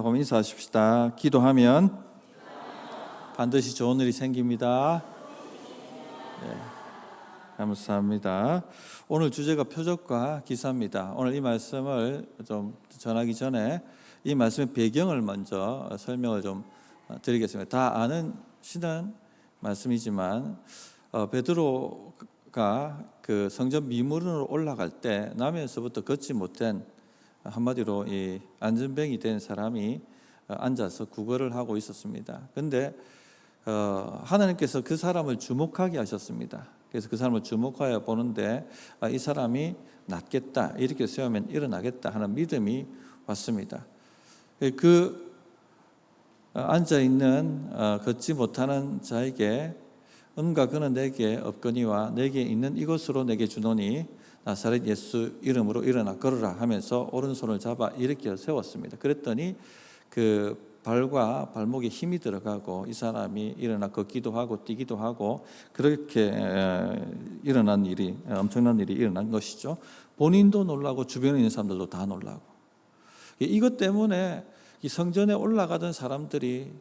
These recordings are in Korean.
하고 인사하십시다. 기도하면 반드시 좋은 일이 생깁니다. 네, 감사합니다. 오늘 주제가 표적과 기사입니다. 오늘 이 말씀을 좀 전하기 전에 이 말씀의 배경을 먼저 설명을 좀 드리겠습니다. 다 아는 신앙 말씀이지만 베드로가 그 성전 미문으로 올라갈 때 남에서부터 걷지 못한, 한마디로 이 안전뱅이 된 사람이 앉아서 구걸을 하고 있었습니다. 그런데 하나님께서 그 사람을 주목하게 하셨습니다. 그래서 그 사람을 주목하여 보는데 이 사람이 낫겠다, 이렇게 세우면 일어나겠다 하는 믿음이 왔습니다. 그 앉아있는 걷지 못하는 자에게 은과 그는 내게 없거니와 내게 있는 이것으로 내게 주노니 나사렛 예수 이름으로 일어나 걸으라 하면서 오른손을 잡아 일으켜 세웠습니다. 그랬더니 그 발과 발목에 힘이 들어가고 이 사람이 일어나 걷기도 하고 뛰기도 하고 그렇게 일어난 일이, 엄청난 일이 일어난 것이죠. 본인도 놀라고 주변에 있는 사람들도 다 놀라고, 이것 때문에 이 성전에 올라가던 사람들이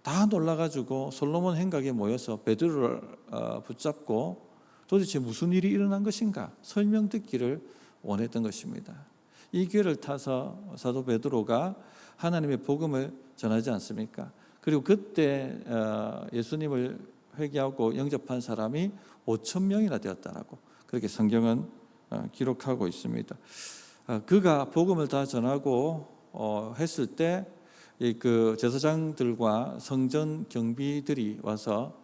다 놀라가지고 솔로몬 행각에 모여서 베드로를 붙잡고 도대체 무슨 일이 일어난 것인가 설명 듣기를 원했던 것입니다. 이 기회를 타서 사도 베드로가 하나님의 복음을 전하지 않습니까? 그리고 그때 예수님을 회개하고 영접한 사람이 5천 명이나 되었다라고 그렇게 성경은 기록하고 있습니다. 그가 복음을 다 전하고 했을 때 그 제사장들과 성전 경비들이 와서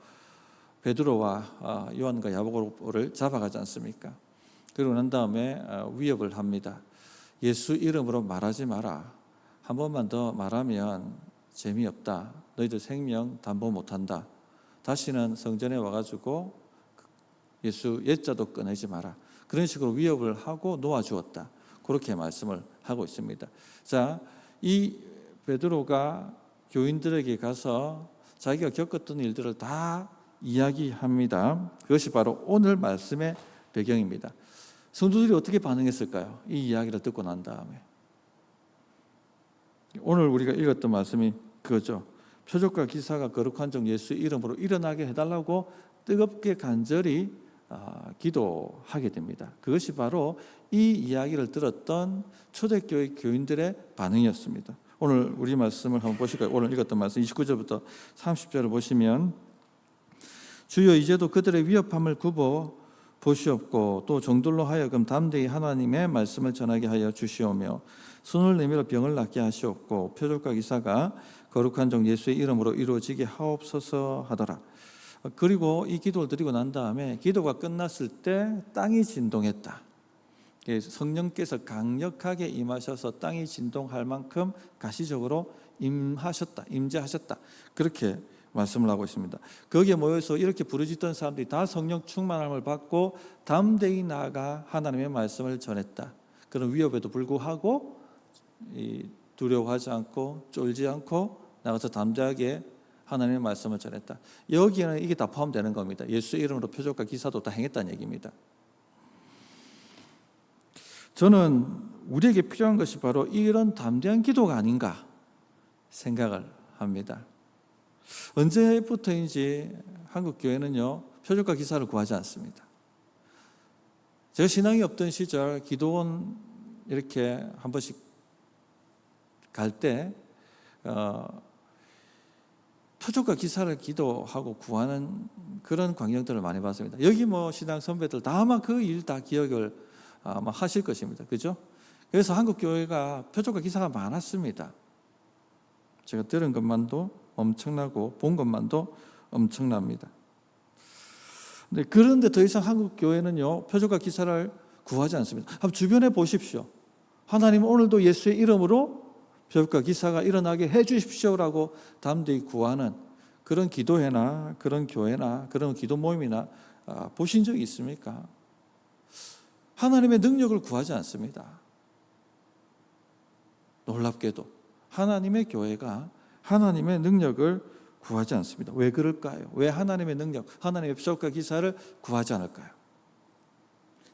베드로와 요한과 야고보를 잡아가지 않습니까? 그러고 난 다음에 위협을 합니다. 예수 이름으로 말하지 마라. 한 번만 더 말하면 재미없다. 너희들 생명 담보 못한다. 다시는 성전에 와가지고 예수 옛자도 꺼내지 마라. 그런 식으로 위협을 하고 놓아주었다. 그렇게 말씀을 하고 있습니다. 자, 이 베드로가 교인들에게 가서 자기가 겪었던 일들을 다 이야기합니다. 그것이 바로 오늘 말씀의 배경입니다. 성도들이 어떻게 반응했을까요? 이 이야기를 듣고 난 다음에 오늘 우리가 읽었던 말씀이 그거죠. 표적과 기사가 거룩한 종 예수 이름으로 일어나게 해달라고 뜨겁게 간절히 기도하게 됩니다. 그것이 바로 이 이야기를 들었던 초대교회 교인들의 반응이었습니다. 오늘 우리 말씀을 한번 보실까요? 오늘 읽었던 말씀 29절부터 30절을 보시면, 주여 이제도 그들의 위협함을 굽어 보시옵고 또 종들로 하여금 담대히 하나님의 말씀을 전하게 하여 주시오며 손을 내밀어 병을 낫게 하시옵고 표적과 기사가 거룩한 종 예수의 이름으로 이루어지게 하옵소서 하더라. 그리고 이 기도를 드리고 난 다음에 기도가 끝났을 때 땅이 진동했다. 성령께서 강력하게 임하셔서 땅이 진동할 만큼 가시적으로 임재하셨다. 그렇게 말씀을 하고 있습니다. 거기에 모여서 이렇게 부르짖던 사람들이 다 성령 충만함을 받고 담대히 나아가 하나님의 말씀을 전했다. 그런 위협에도 불구하고 두려워하지 않고 쫄지 않고 나가서 담대하게 하나님의 말씀을 전했다. 여기에는 이게 다 포함되는 겁니다. 예수의 이름으로 표적과 기사도 다 행했다는 얘기입니다. 저는 우리에게 필요한 것이 바로 이런 담대한 기도가 아닌가 생각을 합니다. 언제부터인지 한국 교회는요 표적과 기사를 구하지 않습니다. 제가 신앙이 없던 시절 기도원 이렇게 한 번씩 갈 때 표적과 기사를 기도하고 구하는 그런 광경들을 많이 봤습니다. 여기 뭐 신앙 선배들 다 아마 그 일 다 기억을 아마 하실 것입니다. 그죠? 그래서 한국 교회가 표적과 기사가 많았습니다. 제가 들은 것만도 엄청나고 본 것만도 엄청납니다. 그런데 더 이상 한국 교회는요 표적과 기사를 구하지 않습니다. 한번 주변에 보십시오. 하나님 오늘도 예수의 이름으로 표적과 기사가 일어나게 해 주십시오라고 담대히 구하는 그런 기도회나 그런 교회나 그런 기도 모임이나 보신 적이 있습니까? 하나님의 능력을 구하지 않습니다. 놀랍게도 하나님의 교회가 하나님의 능력을 구하지 않습니다. 왜 그럴까요? 왜 하나님의 능력, 하나님의 표적과 기사를 구하지 않을까요?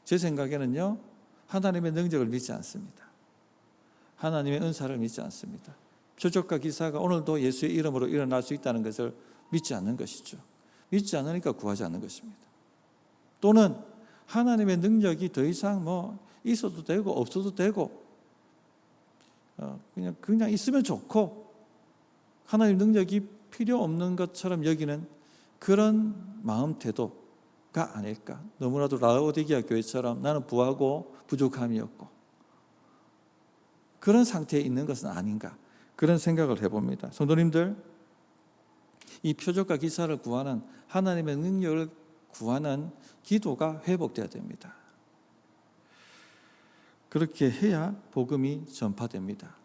제 생각에는요 하나님의 능력을 믿지 않습니다. 하나님의 은사를 믿지 않습니다. 표적과 기사가 오늘도 예수의 이름으로 일어날 수 있다는 것을 믿지 않는 것이죠. 믿지 않으니까 구하지 않는 것입니다. 또는 하나님의 능력이 더 이상 있어도 되고 없어도 되고 그냥 있으면 좋고 하나님 능력이 필요 없는 것처럼 여기는 그런 마음 태도가 아닐까. 너무나도 라오디게아 교회처럼 나는 부하고 부족함이 없고 그런 상태에 있는 것은 아닌가, 그런 생각을 해봅니다. 성도님들, 이 표적과 기사를 구하는, 하나님의 능력을 구하는 기도가 회복돼야 됩니다. 그렇게 해야 복음이 전파됩니다.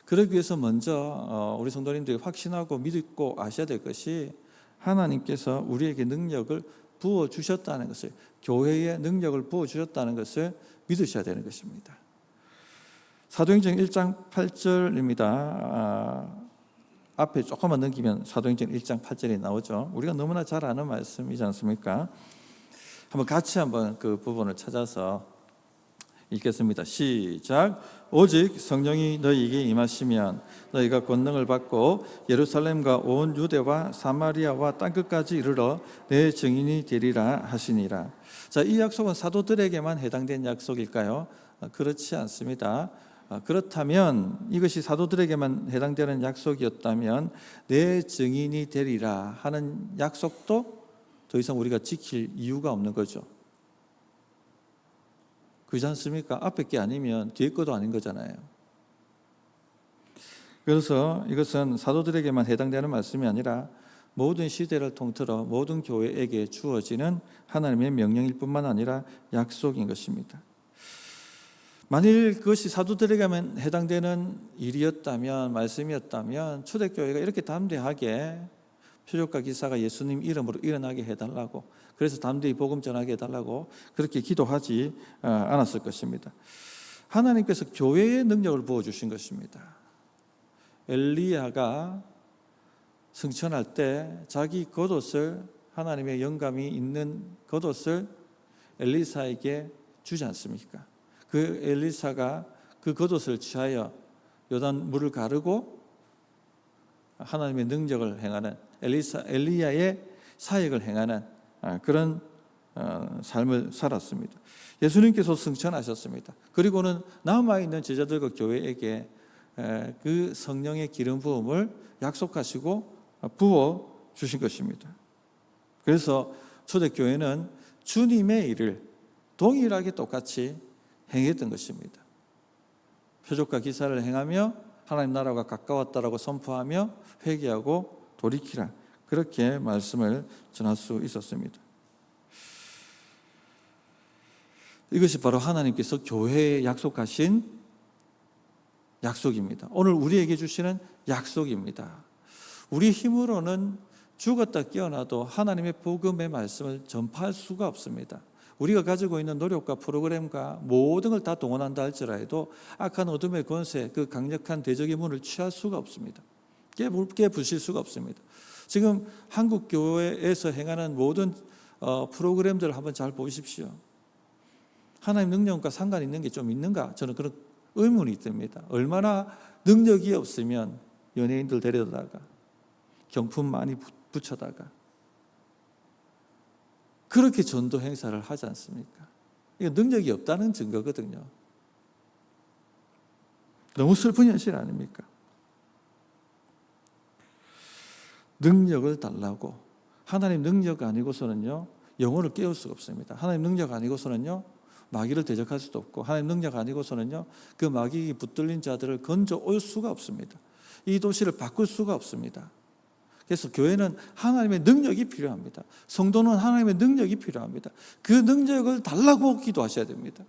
그러기 위해서 먼저 우리 성도님들이 확신하고 믿고 아셔야 될 것이, 하나님께서 우리에게 능력을 부어주셨다는 것을, 교회에 능력을 부어주셨다는 것을 믿으셔야 되는 것입니다. 사도행전 1장 8절입니다. 앞에 조금만 넘기면 사도행전 1장 8절이 나오죠. 우리가 너무나 잘 아는 말씀이지 않습니까? 같이 그 부분을 찾아서 읽겠습니다. 시작. 오직 성령이 너희에게 임하시면 너희가 권능을 받고 예루살렘과 온 유대와 사마리아와 땅끝까지 이르러 내 증인이 되리라 하시니라. 자, 이 약속은 사도들에게만 해당된 약속일까요? 그렇지 않습니다. 그렇다면, 이것이 사도들에게만 해당되는 약속이었다면 내 증인이 되리라 하는 약속도 더 이상 우리가 지킬 이유가 없는 거죠. 그렇지 않습니까? 앞에 게 아니면 뒤에 것도 아닌 거잖아요. 그래서 이것은 사도들에게만 해당되는 말씀이 아니라 모든 시대를 통틀어 모든 교회에게 주어지는 하나님의 명령일 뿐만 아니라 약속인 것입니다. 만일 그것이 사도들에게만 해당되는 일이었다면, 말씀이었다면 초대교회가 이렇게 담대하게 표적과 기사가 예수님 이름으로 일어나게 해달라고, 그래서 담대히 복음 전하게 해달라고 그렇게 기도하지 않았을 것입니다. 하나님께서 교회의 능력을 부어주신 것입니다. 엘리야가 승천할 때 자기 겉옷을, 하나님의 영감이 있는 겉옷을 엘리사에게 주지 않습니까? 그 엘리사가 그 겉옷을 취하여 요단 물을 가르고 하나님의 능력을 행하는, 엘리야의 사역을 행하는 그런 삶을 살았습니다. 예수님께서 승천하셨습니다. 그리고는 남아있는 제자들과 교회에게 그 성령의 기름 부음을 약속하시고 부어 주신 것입니다. 그래서 초대교회는 주님의 일을 동일하게 똑같이 행했던 것입니다. 표적과 기사를 행하며 하나님 나라가 가까웠다라고 선포하며 회개하고 돌이키라, 그렇게 말씀을 전할 수 있었습니다. 이것이 바로 하나님께서 교회에 약속하신 약속입니다. 오늘 우리에게 주시는 약속입니다. 우리 힘으로는 죽었다 깨어나도 하나님의 복음의 말씀을 전파할 수가 없습니다. 우리가 가지고 있는 노력과 프로그램과 모든 걸 다 동원한다 할지라도 악한 어둠의 권세, 그 강력한 대적의 문을 취할 수가 없습니다. 깨부실 수가 없습니다. 지금 한국 교회에서 행하는 모든 프로그램들을 한번 잘 보십시오. 하나님 능력과 상관 있는 게 좀 있는가? 저는 그런 의문이 듭니다. 얼마나 능력이 없으면 연예인들 데려다가 경품 많이 붙여다가 그렇게 전도 행사를 하지 않습니까? 이거 능력이 없다는 증거거든요. 너무 슬픈 현실 아닙니까? 능력을 달라고. 하나님 능력 아니고서는요, 영혼을 깨울 수가 없습니다. 하나님 능력 아니고서는요, 마귀를 대적할 수도 없고, 하나님 능력 아니고서는요, 그 마귀에 붙들린 자들을 건져 올 수가 없습니다. 이 도시를 바꿀 수가 없습니다. 그래서 교회는 하나님의 능력이 필요합니다. 성도는 하나님의 능력이 필요합니다. 그 능력을 달라고 기도하셔야 됩니다.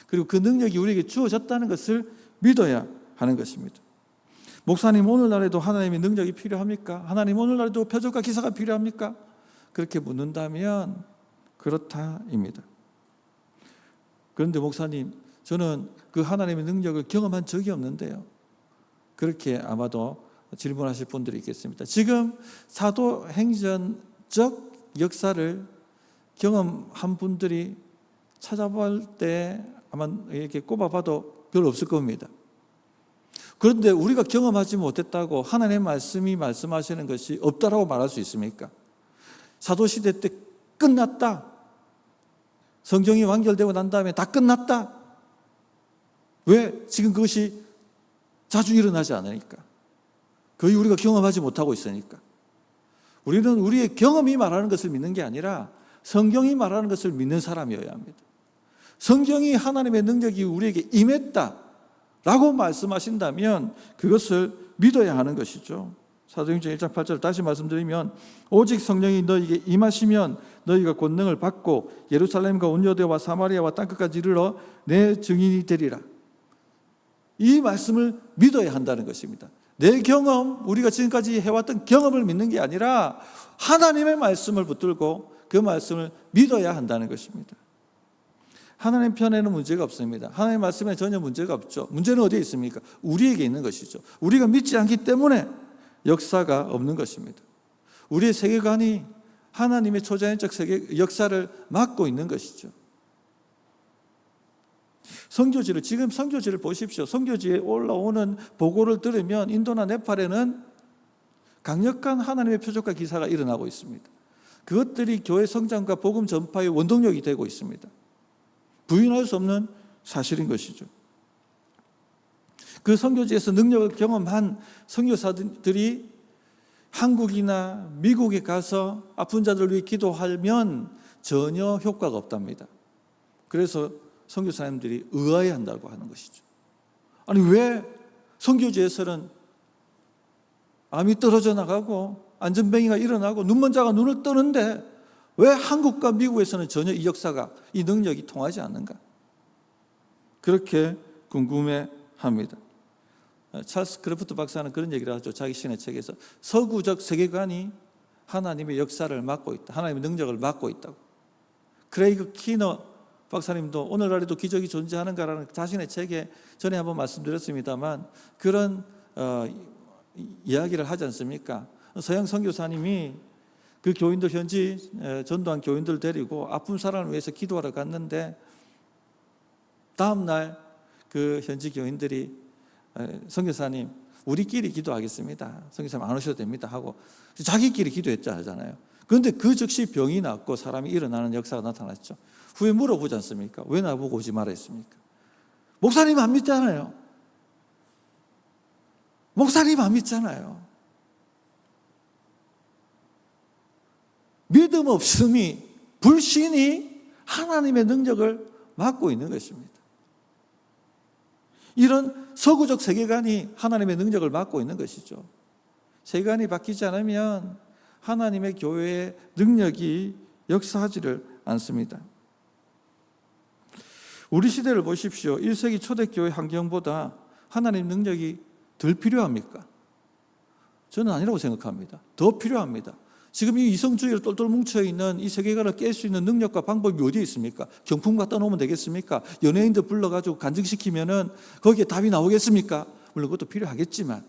그리고 그 능력이 우리에게 주어졌다는 것을 믿어야 하는 것입니다. 목사님, 오늘날에도 하나님의 능력이 필요합니까? 하나님, 오늘날에도 표적과 기사가 필요합니까? 그렇게 묻는다면 그렇다입니다. 그런데 목사님, 저는 그 하나님의 능력을 경험한 적이 없는데요. 그렇게 아마도 질문하실 분들이 있겠습니다. 지금 사도행전적 역사를 경험한 분들이 찾아볼 때 아마 이렇게 꼽아봐도 별로 없을 겁니다. 그런데 우리가 경험하지 못했다고 하나님의 말씀이 말씀하시는 것이 없다라고 말할 수 있습니까? 사도시대 때 끝났다. 성경이 완결되고 난 다음에 다 끝났다. 왜? 지금 그것이 자주 일어나지 않으니까. 거의 우리가 경험하지 못하고 있으니까. 우리는 우리의 경험이 말하는 것을 믿는 게 아니라 성경이 말하는 것을 믿는 사람이어야 합니다. 성경이 하나님의 능력이 우리에게 임했다라고 말씀하신다면 그것을 믿어야 하는 것이죠. 사도행전 1장 8절 다시 말씀드리면 오직 성령이 너희에게 임하시면 너희가 권능을 받고 예루살렘과 온 유대와 사마리아와 땅끝까지 이르러 내 증인이 되리라. 이 말씀을 믿어야 한다는 것입니다. 내 경험, 우리가 지금까지 해왔던 경험을 믿는 게 아니라 하나님의 말씀을 붙들고 그 말씀을 믿어야 한다는 것입니다. 하나님 편에는 문제가 없습니다. 하나님의 말씀에 전혀 문제가 없죠. 문제는 어디에 있습니까? 우리에게 있는 것이죠. 우리가 믿지 않기 때문에 역사가 없는 것입니다. 우리의 세계관이 하나님의 초자연적 역사를 막고 있는 것이죠. 선교지를, 지금 선교지를 보십시오. 선교지에 올라오는 보고를 들으면 인도나 네팔에는 강력한 하나님의 표적과 기사가 일어나고 있습니다. 그것들이 교회 성장과 복음 전파의 원동력이 되고 있습니다. 부인할 수 없는 사실인 것이죠. 그 선교지에서 능력을 경험한 선교사들이 한국이나 미국에 가서 아픈 자들을 위해 기도하면 전혀 효과가 없답니다. 그래서 선교사님들이 의아해한다고 하는 것이죠. 아니 왜 선교지에서는 암이 떨어져 나가고 안전뱅이가 일어나고 눈먼 자가 눈을 뜨는데 왜 한국과 미국에서는 전혀 이 역사가, 이 능력이 통하지 않는가? 그렇게 궁금해합니다. 찰스 크래프트 박사는 그런 얘기를 하죠. 자기 신의 책에서 서구적 세계관이 하나님의 역사를 막고 있다. 하나님의 능력을 막고 있다고. 크레이그 키너 박사님도 오늘날에도 기적이 존재하는가라는 자신의 책에 전에 한번 말씀드렸습니다만 그런 이야기를 하지 않습니까? 서양 선교사님이 그 교인들, 현지 전도한 교인들 데리고 아픈 사람을 위해서 기도하러 갔는데 다음 날 그 현지 교인들이 선교사님 우리끼리 기도하겠습니다. 선교사님 안 오셔도 됩니다 하고 자기끼리 기도했잖아요. 그런데 그 즉시 병이 낫고 사람이 일어나는 역사가 나타났죠. 후에 물어보지 않습니까? 왜 나보고 오지 말아 했습니까? 목사님 안 믿잖아요. 목사님 안 믿잖아요. 믿음 없음이, 불신이 하나님의 능력을 막고 있는 것입니다. 이런 서구적 세계관이 하나님의 능력을 막고 있는 것이죠. 세계관이 바뀌지 않으면 하나님의 교회의 능력이 역사하지를 않습니다. 우리 시대를 보십시오. 1세기 초대교회 환경보다 하나님 능력이 덜 필요합니까? 저는 아니라고 생각합니다. 더 필요합니다. 지금 이 이성주의로 똘똘 뭉쳐있는 이 세계관을 깰 수 있는 능력과 방법이 어디에 있습니까? 경품 갖다 놓으면 되겠습니까? 연예인들 불러가지고 간증시키면은 거기에 답이 나오겠습니까? 물론 그것도 필요하겠지만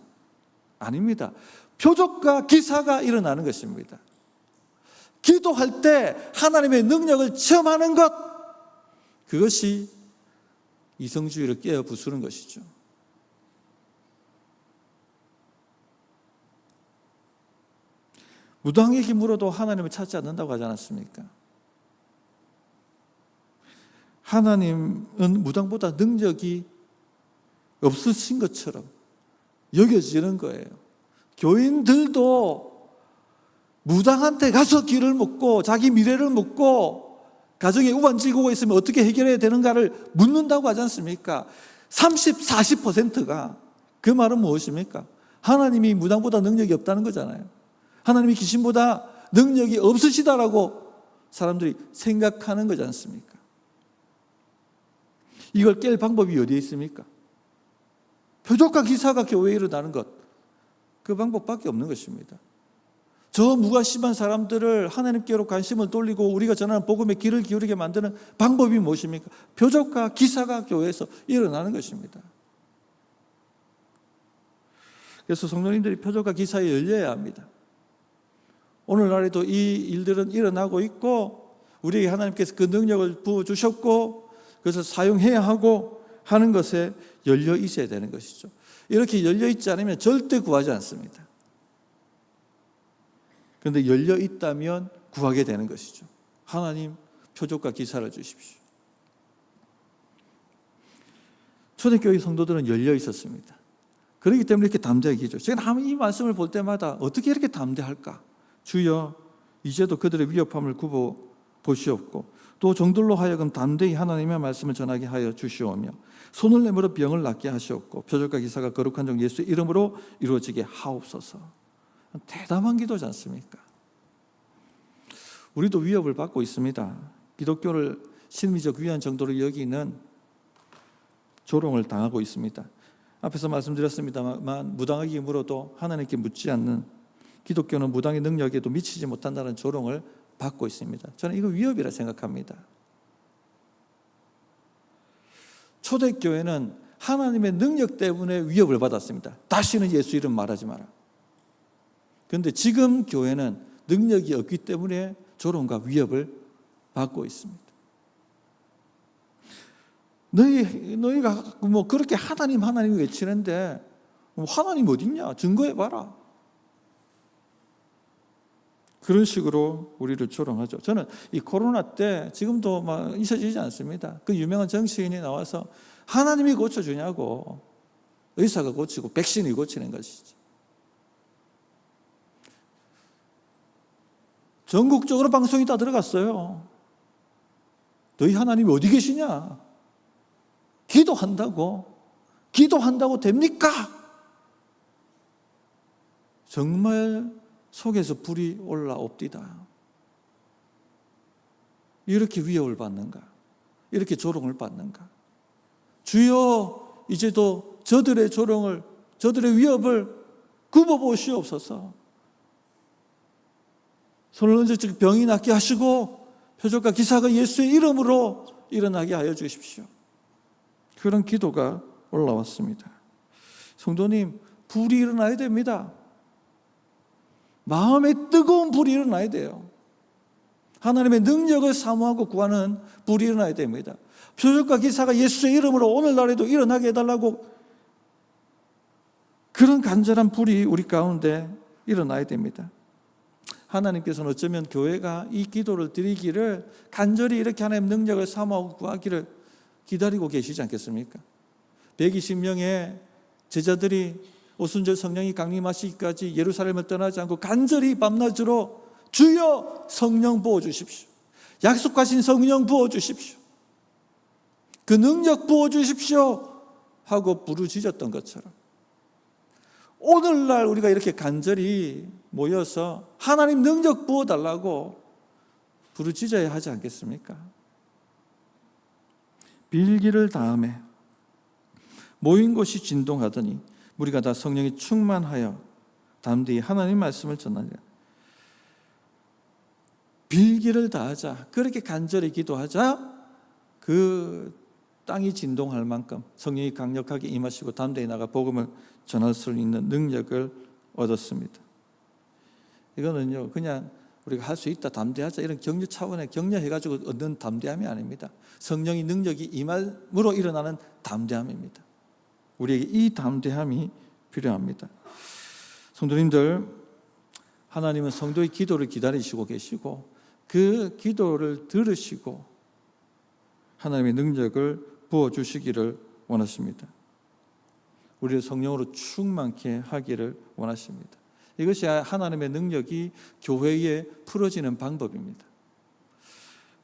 아닙니다. 표적과 기사가 일어나는 것입니다. 기도할 때 하나님의 능력을 체험하는 것, 그것이 이성주의를 깨어 부수는 것이죠. 무당의 힘으로도 하나님을 찾지 않는다고 하지 않았습니까? 하나님은 무당보다 능력이 없으신 것처럼 여겨지는 거예요. 교인들도 무당한테 가서 길을 묻고 자기 미래를 묻고 가정에 우반지고 있으면 어떻게 해결해야 되는가를 묻는다고 하지 않습니까? 30, 40%가 그 말은 무엇입니까? 하나님이 무당보다 능력이 없다는 거잖아요. 하나님이 귀신보다 능력이 없으시다라고 사람들이 생각하는 거지 않습니까? 이걸 깰 방법이 어디에 있습니까? 표적과 기사가 교회에 일어나는 것, 그 방법밖에 없는 것입니다. 저 무관심한 사람들을 하나님께로 관심을 돌리고 우리가 전하는 복음에 귀를 기울이게 만드는 방법이 무엇입니까? 표적과 기사가 교회에서 일어나는 것입니다. 그래서 성도님들이 표적과 기사에 열려야 합니다. 오늘날에도 이 일들은 일어나고 있고 우리에게 하나님께서 그 능력을 부어주셨고 그것을 사용해야 하고 하는 것에 열려 있어야 되는 것이죠. 이렇게 열려있지 않으면 절대 구하지 않습니다. 그런데 열려있다면 구하게 되는 것이죠. 하나님, 표적과 기사를 주십시오. 초대교회 성도들은 열려 있었습니다. 그렇기 때문에 이렇게 담대하게 기도해요. 제가 이 말씀을 볼 때마다 어떻게 이렇게 담대할까? 주여, 이제도 그들의 위협함을 굽어 보시옵고 또 종들로 하여금 담대히 하나님의 말씀을 전하게 하여 주시오며 손을 내밀어 병을 낫게 하시옵고 표적과 기사가 거룩한 종 예수의 이름으로 이루어지게 하옵소서. 대담한 기도지 않습니까? 우리도 위협을 받고 있습니다. 기독교를 실미적 위안 정도로 여기는 조롱을 당하고 있습니다. 앞에서 말씀드렸습니다만 무당에게 물어도 하나님께 묻지 않는 기독교는 무당의 능력에도 미치지 못한다는 조롱을 받고 있습니다. 저는 이거 위협이라 생각합니다. 초대교회는 하나님의 능력 때문에 위협을 받았습니다. 다시는 예수 이름 말하지 마라. 그런데 지금 교회는 능력이 없기 때문에 조롱과 위협을 받고 있습니다. 너희가 뭐 그렇게 하나님 외치는데 하나님 어딨냐? 증거해봐라. 그런 식으로 우리를 조롱하죠. 저는 이 코로나 때 지금도 막 잊혀지지 않습니다. 그 유명한 정치인이 나와서 하나님이 고쳐주냐고, 의사가 고치고 백신이 고치는 것이지. 전국적으로 방송이 다 들어갔어요. 너희 하나님이 어디 계시냐? 기도한다고 됩니까? 정말 속에서 불이 올라옵디다. 이렇게 위협을 받는가? 이렇게 조롱을 받는가? 주여, 이제도 저들의 조롱을, 저들의 위협을 굽어보시옵소서. 손을 얹어 병이 낫게 하시고 표적과 기사가 예수의 이름으로 일어나게 하여 주십시오. 그런 기도가 올라왔습니다. 성도님, 불이 일어나야 됩니다. 마음에 뜨거운 불이 일어나야 돼요. 하나님의 능력을 사모하고 구하는 불이 일어나야 됩니다. 표적과 기사가 예수의 이름으로 오늘날에도 일어나게 해달라고 그런 간절한 불이 우리 가운데 일어나야 됩니다. 하나님께서는 어쩌면 교회가 이 기도를 드리기를 간절히 이렇게 하나님의 능력을 사모하고 구하기를 기다리고 계시지 않겠습니까? 120명의 제자들이 오순절 성령이 강림하시기까지 예루살렘을 떠나지 않고 간절히 밤낮으로 주여 성령 부어주십시오. 약속하신 성령 부어주십시오. 그 능력 부어주십시오 하고 부르짖었던 것처럼 오늘날 우리가 이렇게 간절히 모여서 하나님 능력 부어달라고 부르짖어야 하지 않겠습니까? 빌기를 다음에 모인 곳이 진동하더니 우리가 다 성령이 충만하여 담대히 하나님 말씀을 전하니라. 빌기를 다하자. 그렇게 간절히 기도하자. 그 땅이 진동할 만큼 성령이 강력하게 임하시고 담대히 나가 복음을 전할 수 있는 능력을 얻었습니다. 이거는요, 그냥 우리가 할 수 있다, 담대하자 이런 격려 차원에 격려해가지고 얻는 담대함이 아닙니다. 성령의 능력이 임함으로 일어나는 담대함입니다. 우리에게 이 담대함이 필요합니다. 성도님들, 하나님은 성도의 기도를 기다리시고 계시고 그 기도를 들으시고 하나님의 능력을 부어주시기를 원하십니다. 우리를 성령으로 충만케 하기를 원하십니다. 이것이 하나님의 능력이 교회에 풀어지는 방법입니다.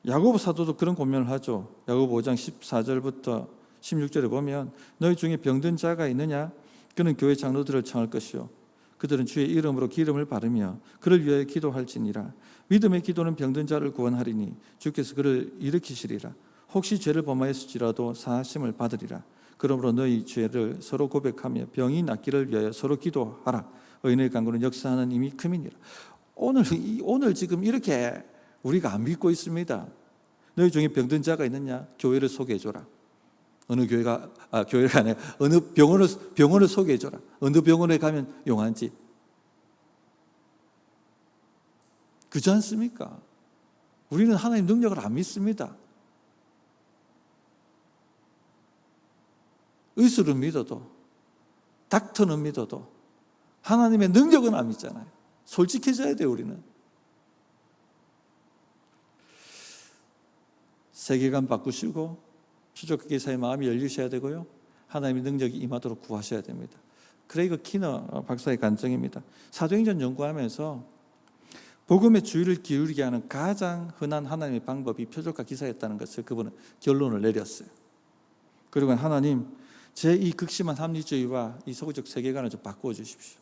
야고보 사도도 그런 고면을 하죠. 야고보 5장 14절부터 16절에 보면 너희 중에 병든 자가 있느냐? 그는 교회 장로들을 청할 것이요 그들은 주의 이름으로 기름을 바르며 그를 위하여 기도할지니라. 믿음의 기도는 병든 자를 구원하리니 주께서 그를 일으키시리라. 혹시 죄를 범하였을지라도 사하심을 받으리라. 그러므로 너희 죄를 서로 고백하며 병이 낫기를 위하여 서로 기도하라. 의인의 간구는 역사하는 힘이 큼이니라. 오늘 지금 이렇게 우리가 안 믿고 있습니다. 너희 중에 병든 자가 있느냐? 교회를 소개해줘라. 어느 교회가 아니라 어느 병원을 소개해줘라. 어느 병원에 가면 용한 집. 그렇지 않습니까? 우리는 하나님 능력을 안 믿습니다. 의술은 믿어도 닥터는 믿어도 하나님의 능력은 안 믿잖아요. 솔직해져야 돼요. 우리는 세계관 바꾸시고 추적 기사의 마음이 열리셔야 되고요, 하나님의 능력이 임하도록 구하셔야 됩니다. 크레이거 키너 박사의 관점입니다. 사도행전 연구하면서 복음의 주의를 기울이게 하는 가장 흔한 하나님의 방법이 표적과 기사였다는 것을 그분은 결론을 내렸어요. 그리고 하나님, 제 이 극심한 합리주의와 이 서구적 세계관을 좀 바꾸어 주십시오.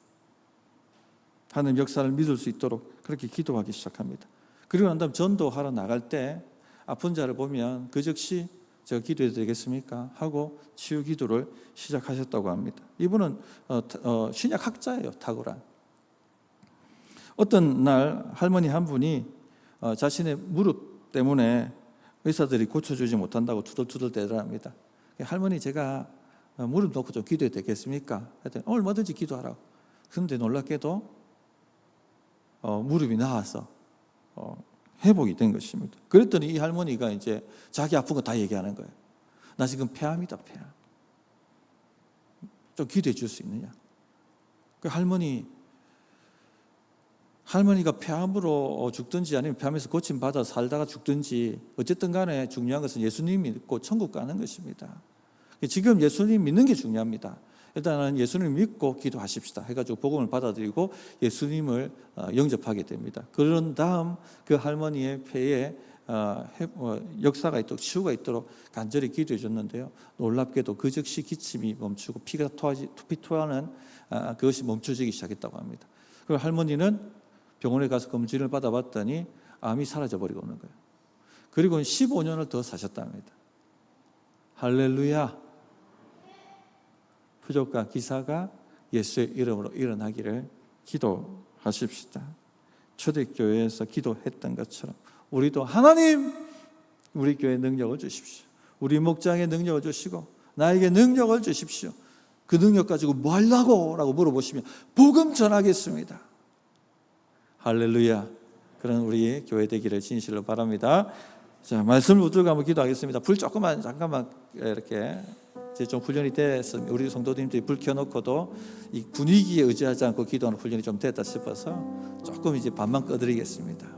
하나님 역사를 믿을 수 있도록 그렇게 기도하기 시작합니다. 그리고 난 다음 전도하러 나갈 때 아픈 자를 보면 그 즉시 제가 기도해도 되겠습니까? 하고 치유 기도를 시작하셨다고 합니다. 이분은 신약 학자예요. 탁월한. 어떤 날 할머니 한 분이 자신의 무릎 때문에 의사들이 고쳐주지 못한다고 투덜투덜 대더랍니다. 할머니, 제가 무릎 놓고 좀 기도해도 되겠습니까? 했더니 얼마든지 기도하라고. 그런데 놀랍게도 무릎이 나아서 회복이 된 것입니다. 그랬더니 이 할머니가 이제 자기 아픈 거 다 얘기하는 거예요. 나 지금 폐암이다, 폐암. 좀 기도해 줄 수 있느냐? 그 할머니가 폐암으로 죽든지 아니면 폐암에서 고침받아 살다가 죽든지 어쨌든 간에 중요한 것은 예수님 믿고 천국 가는 것입니다. 지금 예수님 믿는 게 중요합니다. 일단은 예수님을 믿고 기도하십시다 해가지고 복음을 받아들이고 예수님을 영접하게 됩니다. 그런 다음 그 할머니의 폐에 역사가 있도록, 치유가 있도록 간절히 기도해 줬는데요, 놀랍게도 그 즉시 기침이 멈추고 피가 토하는 그것이 멈춰지기 시작했다고 합니다. 그리고 할머니는 병원에 가서 검진을 받아봤더니 암이 사라져버리고 오는 거예요. 그리고 15년을 더 사셨답니다. 할렐루야. 표적과 기사가 예수의 이름으로 일어나기를 기도하십시다. 초대교회에서 기도했던 것처럼 우리도 하나님, 우리 교회에 능력을 주십시오. 우리 목장에 능력을 주시고 나에게 능력을 주십시오. 그 능력 가지고 뭐 하려고? 라고 물어보시면 복음 전하겠습니다. 할렐루야. 그런 우리 교회 되기를 진실로 바랍니다. 자, 말씀을 붙들고 한번 기도하겠습니다. 불 조금만 잠깐만 이렇게 이제 좀 훈련이 됐으면 우리 성도님들이 불 켜놓고도 이 분위기에 의지하지 않고 기도하는 훈련이 좀 됐다 싶어서 조금 이제 반만 꺼드리겠습니다.